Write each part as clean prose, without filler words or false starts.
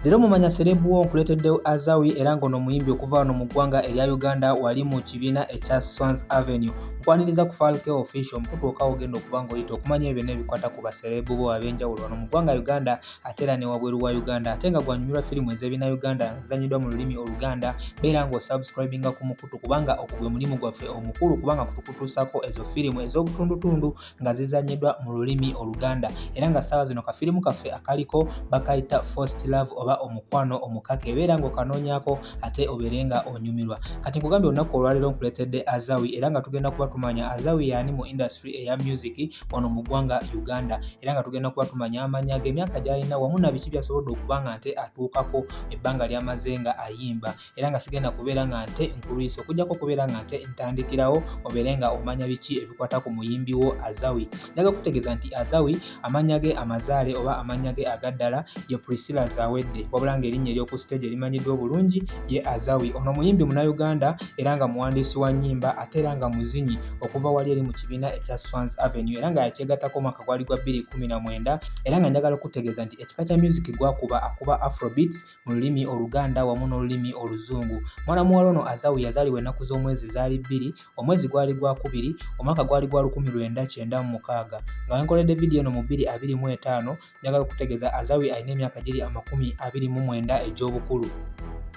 Leero mumanya Celeb One nkuleeteddewo Azawi era ng'ono muyimbi okuva wano mu ggwanga erya Uganda wali mu kibiina ekya Swans Avenue. Nkwaniriza ku Falcao Official omukutu okaawo ogenda okuba ng'oyita okumanya byonna ebikwata ku baseleb bo ab'enjawulo wano mu ggwanga Uganda ate era ne wabweru wa Uganda. Ate nga gwanyumirwa firimu ez'ebina Uganda zizanyiddwa mu lulimi Oluganda, beera ng'osubscribinga ku mukutu kubanga ogwo gwe mulimu gwaffe omukulu kubanga tukutuusaako ezo firimu ez'obutundutundu nga zizanyiddwa mu lulimi Oluganda. Era nga ssaawa zino kafirimu kaffe akaliko bakayita First Love oba omukwano omukake, beera ng'okanoonyako ate obeere nga onyumirwa. Kati nkugambye olunaku olwaleero nkuleetedde Azawi era nga tugenda kuba tumanya Azawi yaani mu industry eya music wano mu ggwanga Uganda, era nga tugenda kuba tumanya amannya ge, emyaka gy'alina wamu na biki by'asobodde okuba nga nte atuukako ebbanga ly'amaze nga ayimba, era nga sigenda kubeera nga nte nkulwisa okuggyako okubeera nga nte ntandikirawo obeere nga omanya biki ebikwata ku muyimbi wo Azawi. Njaga kutegeeza nti Azawi amannya ge amazaale oba amannya ge agaddala ye Priscilla Zawedde, wabula ng'erinnya ery'oku stage erimanyiddwa obulungi ye Azawi. Ono muyimbi Munnayuganda era nga muwandiisi wa nnyimba ate era nga muzinyi okuva wali eri mu kibiina ekya Swans Avenue, era nga yakyegattako omwaka gwali gwa 2019, era nga njagala okutegeeza nti ekika kya music gw'akuba akuba Afrobeats mu lulimi Oluganda wamu n'olulimi Oluzungu. Mwana muwala ono Azawi yazaalibwa ennaku z'omwezi zaali 2, omwezi gwali gwa 2, omwaka gwali gwa 1996. Nga nkoledde vidiyo eno mu 2025, njagala okutegeeza Azawi alina emyaka giri 29 egy'obukulu.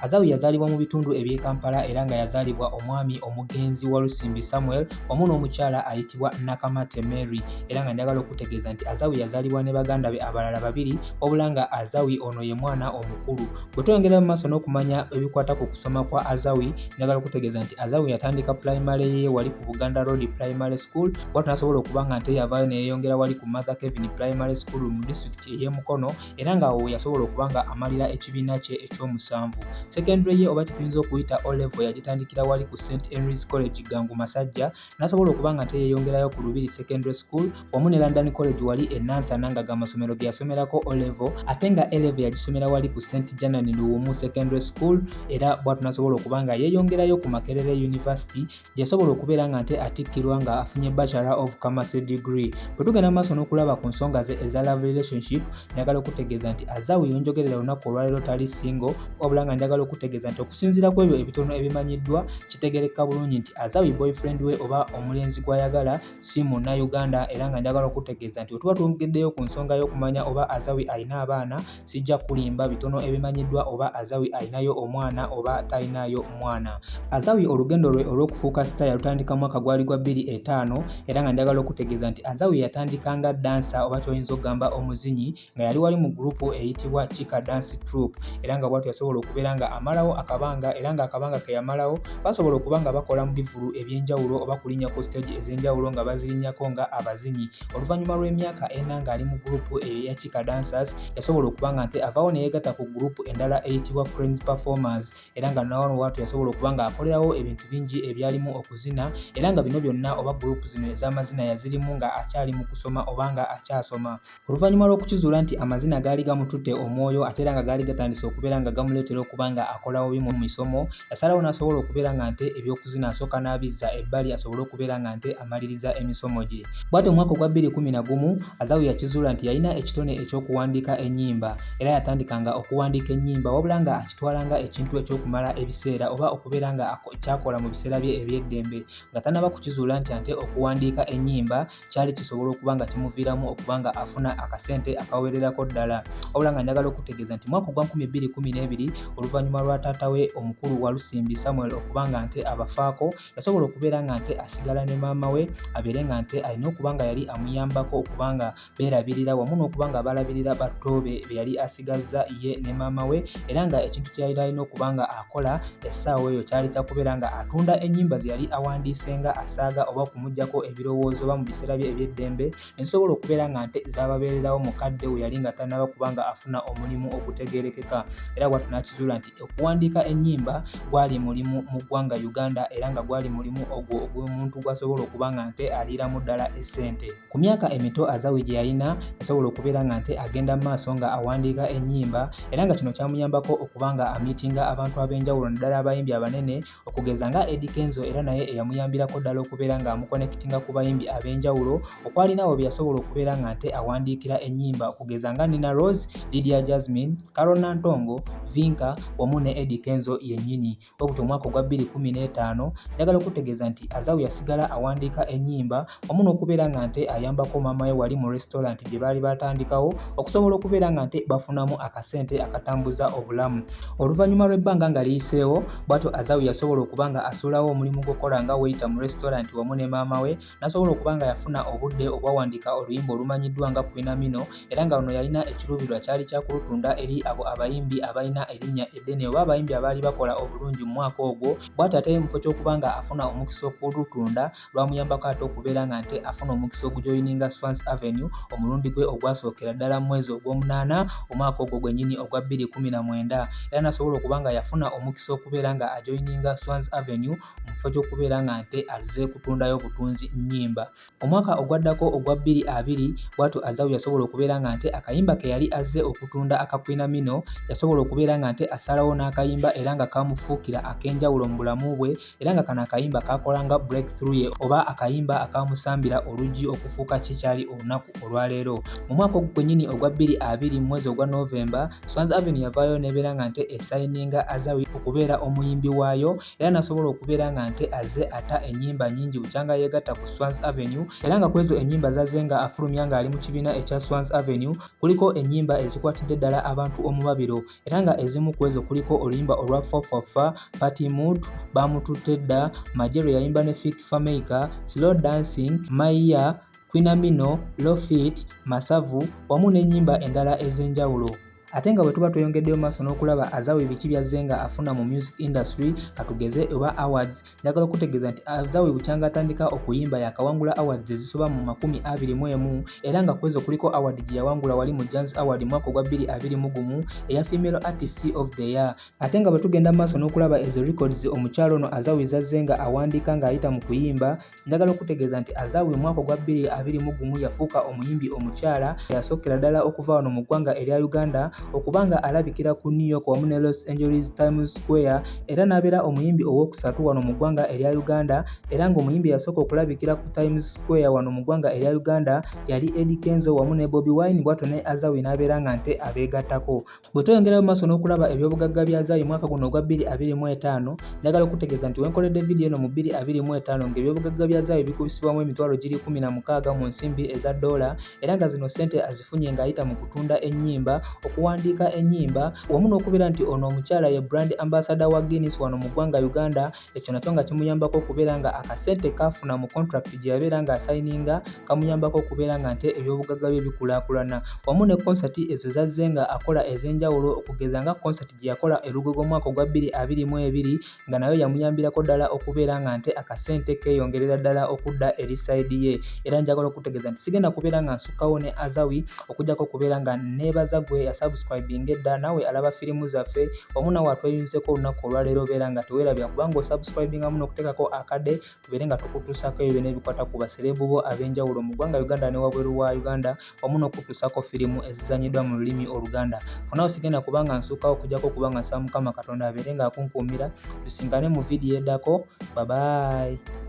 Azawi yazaalibwa mu bitundu eby'e Kampala era nga yazaalibwa omwami omugenzi Walusimbi Samuel wamu n'omukyala ayitibwa Nakamate Mary, era nga njagala okutegeeza nti Azawi yazaalibwa ne baganda be abalala 2, wabula nga Azawi ono ye mwana omukulu. Bwe tweyongera mu maaso n'okumanya ebikwata ku kusoma kwa Azawi, njagala okutegeeza nti Azawi yatandika primary ye wali ku Buganda Road Primary School, bw'atyo n'asobola okuba nga nte yavaayo ne yeeyongera wali ku Mother Kevin Primary School mu district ey'e Mukono, era nga awo yasobola okuba nga amalira ekibiina kye eky'omusanvu. Secondary ye oba tuyinza okuyita O level yagitandikira wali ku St Henry's College Gangu Masajja, n'asobola okuba nga yeeyongerayo ku Lubiri Secondary School wamu ne London College wali e Nansana nga gamasomero ge yasomerako O level, ate nga A level yagisomera wali ku St Janan Luwumu Secondary School, era bw'atyo n'asobola okuba nga yeeyongerayo ku Makerere University gye yasobola okubeera nga atikkirwa nga afunye Bachelor of Commerce degree. Bwe tugenda mu maaso n'okulaba ku nsonga ze eza love relationship, njagala okutegeeza nti Azawi yonjogerera olunaku olwaleero tali single, wabula nga njagala okutegeeza nti okusinziira ku ebyo ebitono ebimanyiddwa kitegerekeka bulungi nti Azawi boyfriend we oba omulenzi gw'ayagala si Munnayuganda, era nga njagala okutegeeza nti wetuba twongeddeyo ku nsonga y'okumanya oba Azawi alina abaana, sijja kulimba bitono ebimanyiddwa oba Azawi alinayo omwana oba talinayo mwana. Azawi olugendo lwe olw'okufuuka star yalutandika mu mwaka gwali gwa 2005, era nga njagala okutegeeza nti Azawi yatandika nga dancer oba kyoyinza okugamba omuzinyi, nga yali wali mu grupu eyitibwa Chika Dance Troupe, era nga bw'atyo yasobola okubeera nga amalawo akabanga, era nga akabanga ke yamalawo basobola okuba nga bakola mu bivulu eby'enjawulo oba kulinnya ku stage ez'enjawulo nga bazirinnyako nga abazinyi. Oluvannyuma lw'emyaka 4 ng'ali mu grupu eya Chika Dancers, yasobola okuba nga nte avaawo ne yeegatta ku grupu endala eyitibwa Cranes Performers, era nga nawo bw'atyo yasobola okuba nga akolerawo ebintu bingi ebyalimu okuzina, era nga bino byonna oba grupu zino ez'amazina yazirimu nga akyali mu kusoma oba nga akyasoma. Oluvannyuma lw'okukizuula nti amazina gaali gamututte omwoyo ate era nga gaali gatandise okubeera nga gamuleetera okuba nga akolawo bimu mu misomo, yasalawo n'asobola okubeera nga nte ebyokuzina asooka n'abizza ebbali asobole okubeera nga nte amaliriza emisomo gye. Bw'atyo omwaka ogwa 2011 Azawi yakizuula nti yalina ekitone eky'okuwandiika ennyimba, era yatandikanga okuwandiika ennyimba wabula nga akitwalanga ekintu eky'okumala ebiseera oba okubeera nga kyakola mu biseera bye eby'eddembe, nga tannaba kukizuula nti ate okuwandiika ennyimba kyali kisobola okuba nga kimuviiramu okuba nga afuna akasente akawererako ddala. Wabula nga njagala okutegeeza nti mwaka gwa 2012 oluvannyuma lwa taata we omukulu Walusimbi Samuel okuba nga nte abafaako, yasobola okubeera nga nte asigala ne maama we abeere nga nte alina okuba nga yali amuyambako okuba nga beerabirira wamu n'okuba nga balabirira bato be yali asigazza ye ne maama we, era nga ekintu kye yali alina okuba nga akola essaawa eyo kyali kya kubeera nga atunda ennyimba ze yali awandiise nga asaaga oba okumuggyako ebirowoozo oba mu biseera bye eby'eddembe, ne zisobola okubeera nga nte zaababeererawo mukadde we yali nga tannaba kuba nga afuna omulimu ogutegeerekeka, era bw'atyo n'akizuula nti okuwandiika ennyimba gwali mulimu mu ggwanga Uganda era nga gwali mulimu ogwo ogw'omuntu gwasobola okuba nga nte aliiramu ddala essente. Ku myaka emito Azawi gye yalina yasobola okubeera nga nte agenda mu maaso nga awandiika ennyimba era nga kino kyamuyambako okuba nga amiitinga abantu ab'enjawulo naddala abayimbi abanene okugeza nga Eddie Kenzo era naye eyamuyambirako ddala okubeera nga amukonekitinga ku bayimbi ab'enjawulo okwalinawo bye yasobola okubeera nga nte awandiikira ennyimba okugeza nga Nina Rose, Lydia Jasmine, Carol Nantongo, Vinka wamu ne Eddie Kenzo yennyini. Bwekutyo omwaka ogwa 2015 njagala okutegeeza nti Azawi yasigala awandiika ennyimba wamu n'okubeera nga nte ayambako maama we wali mu restaurant gye baali batandikawo okusobola okubeera nga nte bafunamu akasente akatambuza obulamu. Oluvannyuma lw'ebbanga nga liyiseewo bw'atyo Azawi yasobola okuba nga asuulawo omulimu gw'okukola nga waiter mu restaurant wamu ne maama we n'asobola okuba nga yafuna obudde obwawandiika oluyimba olumanyiddwa nga Queen Amino era nga ono yalina ekiruubirirwa kyali kyakulutunda eri abo abayimbi abalina erinnya eddene oba abayimbi abaali bakola obulungi mu mwaka ogwo. Bw'atyo ate mu kifo ky'okuba nga afuna omukisa okulutunda lwamuyambako ate okubeera nga nte afuna omukisa ogujoyininga Swans Avenue omulundi gwe ogwasookera ddala mu mwezi ogw'omunaana omwaka ogwo gwennyini ogwa 2019 era n'asobola okuba nga yafuna omukisa okubeera nga ajoyininga Swans Avenue mu kifo ky'okubeera nga nte azze kutundayo butunzi nnyimba. Omwaka ogwaddako ogwa 2020 bw'atyo Azawi yasobola okubeera nga nte akayimba ke yali azze okutunda aka Queen Amino yasobola okubeera nga nte asalawo n'akayimba era nga kamufuukira ak'enjawulo mu bulamu bwe era nga kano akayimba kakolanga breakthrough ye oba akayimba akamusambira oluggi okufuuka kikyali olunaku olwaleero. Mu mwaka ogwo gwennyini ogwa 2020 mu mwezi ogwa November Swans Avenue yavaayo n'ebeera nga nte esayininga Azawi okubeera omuyimbi waayo era n'asobola okubeera nga nte azze ata ennyimba nnyingi bukyanga yeegatta ku Swans Avenue era nga kwezo ennyimba zazze nga afulumya ng'ali mu kibiina ekya Swans Avenue kuliko ennyimba ezikwatidde ddala abantu omubabiro era nga ezimu ku ezo kuliko oluyimba olwa Fofafa, Party Mood, Bamututte dda, Majero yayimba ne Fik Fameka, Slow Dancing, Maiya, Queen Amino, Lofit, Masavu wamu n'ennyimba endala ez'enjawulo. Ate nga bwe tuba tweyongeddeyo maaso n'okulaba Azawi biki byazze nga afuna mu music industry katugeze oba awards njagala okutegeeza nti Azawi bukyanga atandika okuyimba yakawangula awards ezisoba mu 21 era nga kwezo kuliko award gye yawangula wali mu Jazz Award mwaka ogwa 2021 eya Female Artist of the Year. Ate nga bwe tugenda maaso n'okulaba ezo records omukyalo ono Azawi zazze nga awandiika ng'ayita mu kuyimba njagala okutegeeza nti Azawi mwaka ogwa 2021 yafuuka omuyimbi omukyala yasookera ddala okuva wano mu ggwanga erya Uganda okubanga alabikira ku New York wamu ne Los Angeles Times Square era n'abeera omuyimbi ow'okusatu wano mu ggwanga erya Uganda era ng'omuyimbi yasooka okulabikira ku Times Square wano mu ggwanga erya Uganda yali Eddie Kenzo wamu ne Bobby Wine bw'atyo ne Azawi n'abeera nga nte abeegattako. Bwe tweyongerayo maaso n'okulaba ebyobugagga bya Azawi mwaka guno ogwa 2025 njagala okutegeeza nti wenkoledde vidiyo eno mu 2025 ng'ebyobugagga bya Azawi bikubisibwamu emitwalo giri 16 mu nsimbi eza dola era nga zino ssente azifunye ng'ayita mu kutunda ennyimba okuwandiika ennyimba wamu n'okubeera nti ono omukyala ye brand ambassador wa Guinness wano mu ggwanga Uganda ekyo nakyo nga kimuyambako okubeera nga akasente kafuna mu contract gye yabeera nga asayininga kamuyambako okubeera nga nte ebyobugagga bye bikulaakulana wamu ne concert ezo zazze nga akola ez'enjawulo okugeza nga concert gye yakola e Lugogo mwaka ogwa 2022 nga nayo yamuyambirako ddala okubeera nga nte akasente keeyongerera ddala okudda eri side ye era njagala okutegeeza nti sigenda kubeera nga nsukkawo ne Azawi okujjako okubeera nga neebaza gwe yasubscribinga edda nawe alaba firimu zaffe wamu nawe atweyunzeko olunaku olwaleero obeera nga teweerabya kubanga osubscribingamu n'okuteekako akade tubeere nga tukutuusako ebyo n'ebikwata ku baserebu bo ab'enjawulo mu ggwanga Uganda ne wabweru wa Uganda wamu n'okutuusako firimu ezizanyiddwa mu lulimi Oluganda. Fonawo sigenda kubanga nsukkawo okujjako okubanga nsaba Mukama Katonda abeere nga akunkuumira tusinkane mu vidiyo eddako. Bye bye.